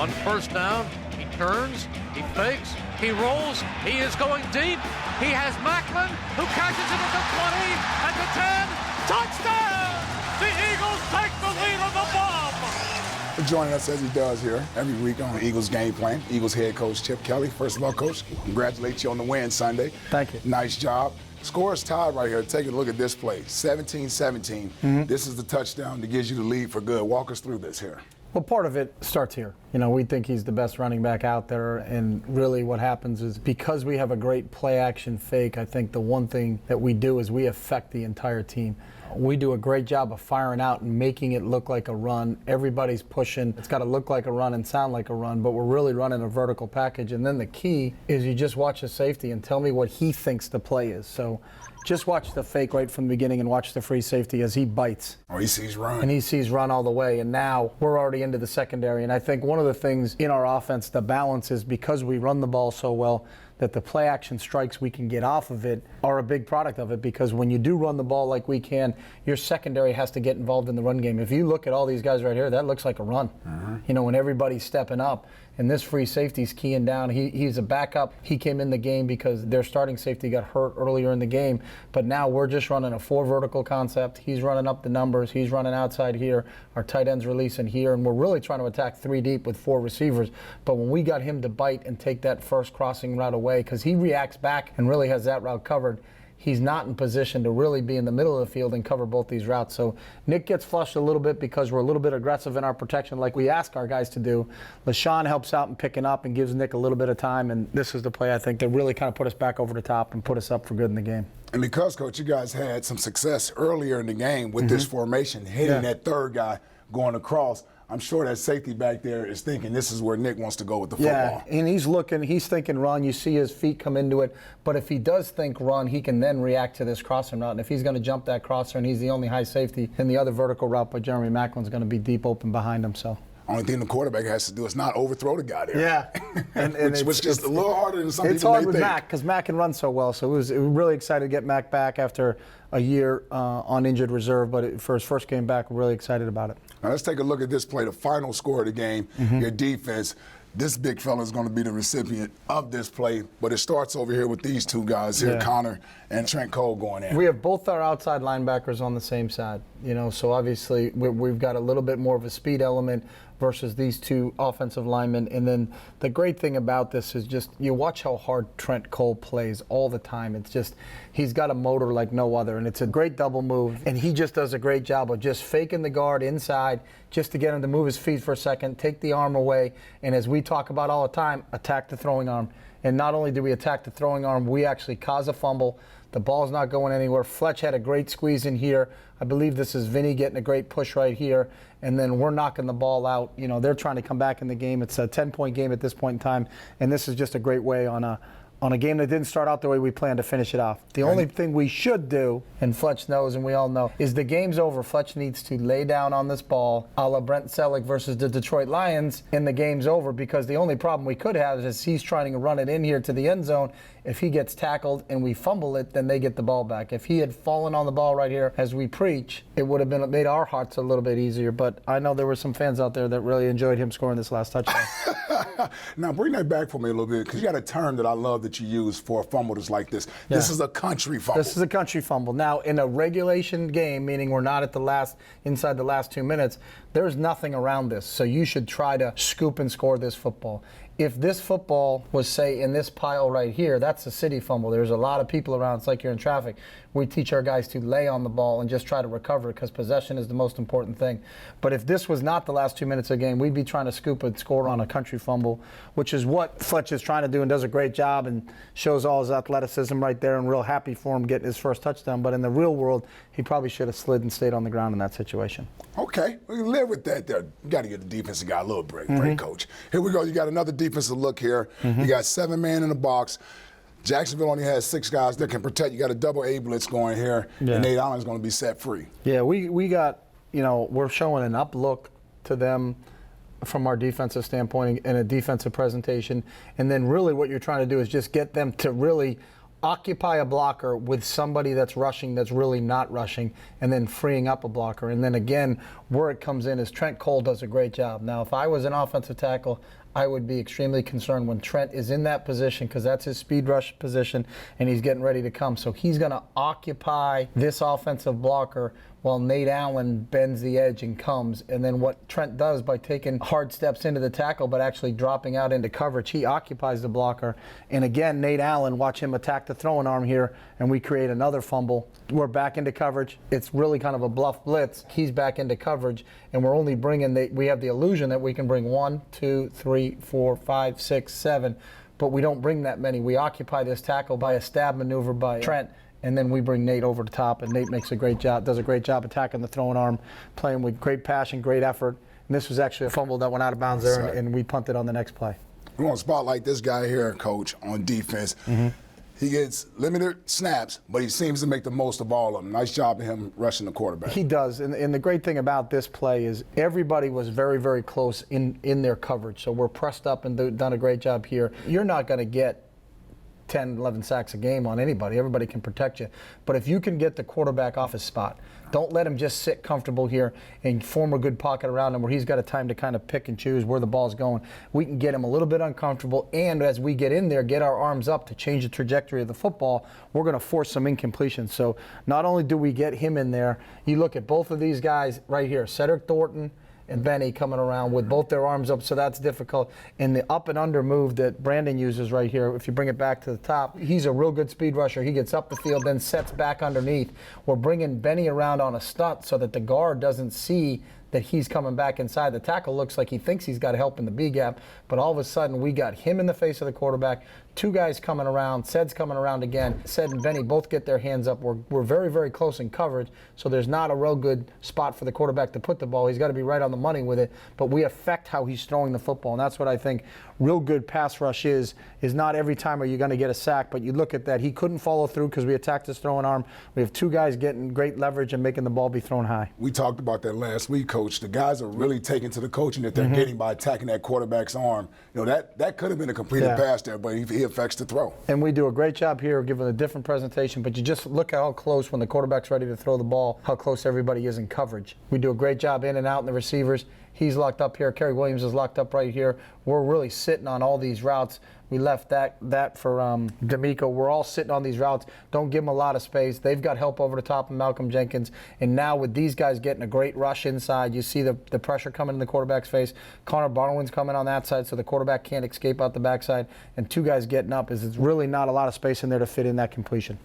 On first down, he turns, he fakes, he rolls, he is going deep. He has Macklin, who catches it at the 20, at the 10. Touchdown! The Eagles take the lead on the bomb! For joining us as he does here every week on the Eagles Game Plan. Eagles head coach Chip Kelly. First of all, Coach, congratulate you on the win Sunday. Thank you. Nice job. Score is tied right here. Take a look at this play, 17-17. This is the touchdown that gives you the lead for good. Walk us through this here. Well, part of it starts here. You know, we think he's the best running back out there, and really what happens is because we have a great play-action fake, I think the one thing that we do is we affect the entire team. We do a great job of firing out and making it look like a run. Everybody's pushing. It's got to look like a run and sound like a run, but we're really running a vertical package. And then the key is you just watch the safety and tell me what he thinks the play is. So just watch the fake right from the beginning and watch the free safety as he bites. Oh, he sees run. And he sees run all the way. And now we're already into the secondary. And I think one of the things in our offense, the balance is because we run the ball so well, that the play action strikes we can get off of it are a big product of it, because when you do run the ball like we can, your secondary has to get involved in the run game. If you look at all these guys right here, that looks like a run. You know, when everybody's stepping up, and this free safety's keying down. He's a backup. He came in the game because their starting safety got hurt earlier in the game, but now we're just running a 4 vertical concept. He's running up the numbers. He's running outside here. Our tight end's releasing here, and we're really trying to attack 3 deep with 4 receivers. But when we got him to bite and take that first crossing route away, because he reacts back and really has that route covered, he's not in position to really be in the middle of the field and cover both these routes. So Nick gets flushed a little bit because we're a little bit aggressive in our protection like we ask our guys to do. LaShawn helps out in picking up and gives Nick a little bit of time, and this is the play I think that really kind of put us back over the top and put us up for good in the game. And because, Coach, you guys had some success earlier in the game with this formation, hitting that third guy going across, I'm sure that safety back there is thinking this is where Nick wants to go with the football. Yeah, and he's looking, he's thinking run. You see his feet come into it. But if he does think run, he can then react to this crossing route. And if he's going to jump that crosser and he's the only high safety, then the other vertical route by Jeremy Macklin's going to be deep open behind him. So only thing the quarterback has to do is not overthrow the guy there. Yeah, and which is just a little harder than some people may think. It's hard with Mac because Mac can run so well. So we're really excited to get Mac back after a year on injured reserve. But for his first game back, we're really excited about it. Now let's take a look at this play, the final score of the game, your defense. This big fella is going to be the recipient of this play, but it starts over here with these 2 guys here, Connor and Trent Cole going in. We have both our outside linebackers on the same side, you know, so obviously we've got a little bit more of a speed element versus these 2 offensive linemen. And then the great thing about this is just you watch how hard Trent Cole plays all the time. It's just he's got a motor like no other, and it's a great double move, and he just does a great job of just faking the guard inside just to get him to move his feet for a second, take the arm away, and as we talk about all the time, attack the throwing arm. And not only do we attack the throwing arm, we actually cause a fumble. The ball's not going anywhere. Fletch had a great squeeze in here. I believe this is Vinny getting a great push right here. And then we're knocking the ball out. You know, they're trying to come back in the game. It's a 10-point game at this point in time. And this is just a great way on a game that didn't start out the way we planned to finish it off. The only thing we should do, and Fletch knows and we all know, is the game's over. Fletch needs to lay down on this ball a la Brent Selleck versus the Detroit Lions, and the game's over, because the only problem we could have is he's trying to run it in here to the end zone. If he gets tackled and we fumble it, then they get the ball back. If he had fallen on the ball right here as we preach, it would have made our hearts a little bit easier. But I know there were some fans out there that really enjoyed him scoring this last touchdown. Now bring that back for me a little bit, because you got a term that I love that you use for a fumble that's like this. Yeah. This is a country fumble. This is a country fumble. Now, in a regulation game, meaning we're not at inside the last 2 minutes, there's nothing around this. So you should try to scoop and score this football. If this football was, say, in this pile right here, that's a city fumble. There's a lot of people around. It's like you're in traffic. We teach our guys to lay on the ball and just try to recover, because possession is the most important thing. But if this was not the last 2 minutes of the game, we'd be trying to scoop and score on a country fumble, which is what Fletch is trying to do and does a great job and shows all his athleticism right there, and real happy for him getting his first touchdown. But in the real world, he probably should have slid and stayed on the ground in that situation. Okay, we can live with that there. You got to give the defensive guy a little break, Coach. Here we go. You got another defensive look here. You got 7 men in the box. Jacksonville only has 6 guys that can protect. You got a double A blitz going here, and Nate Allen's going to be set free. Yeah, we got, you know, we're showing an up look to them from our defensive standpoint and a defensive presentation. And then really what you're trying to do is just get them to really occupy a blocker with somebody that's rushing that's really not rushing, and then freeing up a blocker. And then again, where it comes in is Trent Cole does a great job. Now, if I was an offensive tackle, I would be extremely concerned when Trent is in that position, because that's his speed rush position, and he's getting ready to come. So he's going to occupy this offensive blocker while Nate Allen bends the edge and comes. And then what Trent does by taking hard steps into the tackle but actually dropping out into coverage, he occupies the blocker. And again, Nate Allen, watch him attack the throwing arm here, and we create another fumble. We're back into coverage. It's really kind of a bluff blitz. He's back into coverage, and we're only bringing we have the illusion that we can bring 1, 2, 3, 4, 5, 6, 7, but we don't bring that many. We occupy this tackle by a stab maneuver by Trent, and then we bring Nate over the top, and Nate does a great job attacking the throwing arm, playing with great passion, great effort. And this was actually a fumble that went out of bounds there, and we punted on the next play. We want to spotlight this guy here, Coach, on defense. He gets limited snaps, but he seems to make the most of all of them. Nice job of him rushing the quarterback. He does, and the great thing about this play is everybody was very, very close in their coverage. So we're pressed up and done a great job here. You're not going to get 10, 11 sacks a game on anybody. Everybody can protect you. But if you can get the quarterback off his spot, don't let him just sit comfortable here and form a good pocket around him where he's got a time to kind of pick and choose where the ball's going. We can get him a little bit uncomfortable, and as we get in there, get our arms up to change the trajectory of the football, we're going to force some incompletion. So not only do we get him in there, you look at both of these guys right here, Cedric Thornton and Benny coming around with both their arms up, so that's difficult. And the up and under move that Brandon uses right here, if you bring it back to the top, he's a real good speed rusher. He gets up the field, then sets back underneath. We're bringing Benny around on a stunt so that the guard doesn't see that he's coming back inside. The tackle looks like he thinks he's got help in the B gap, but all of a sudden we got him in the face of the quarterback, two guys coming around, Ced's coming around again. Ced and Benny both get their hands up. We're very, very close in coverage, so there's not a real good spot for the quarterback to put the ball. He's got to be right on the money with it, but we affect how he's throwing the football, and that's what I think real good pass rush is not every time are you going to get a sack, but you look at that. He couldn't follow through because we attacked his throwing arm. We have two guys getting great leverage and making the ball be thrown high. We talked about that last week, Coach. The guys are really taking to the coaching that they're getting by attacking that quarterback's arm. You know, that could have been a completed pass there, but he affects the throw. And we do a great job here giving a different presentation, but you just look at how close when the quarterback's ready to throw the ball, how close everybody is in coverage. We do a great job in and out in the receivers. He's locked up here. Kerry Williams is locked up right here. We're really sitting on all these routes. We left that for D'Amico. We're all sitting on these routes. Don't give them a lot of space. They've got help over the top of Malcolm Jenkins. And now with these guys getting a great rush inside, you see the pressure coming in the quarterback's face. Connor Barwin's coming on that side, so the quarterback can't escape out the backside. And two guys getting up. It's really not a lot of space in there to fit in that completion.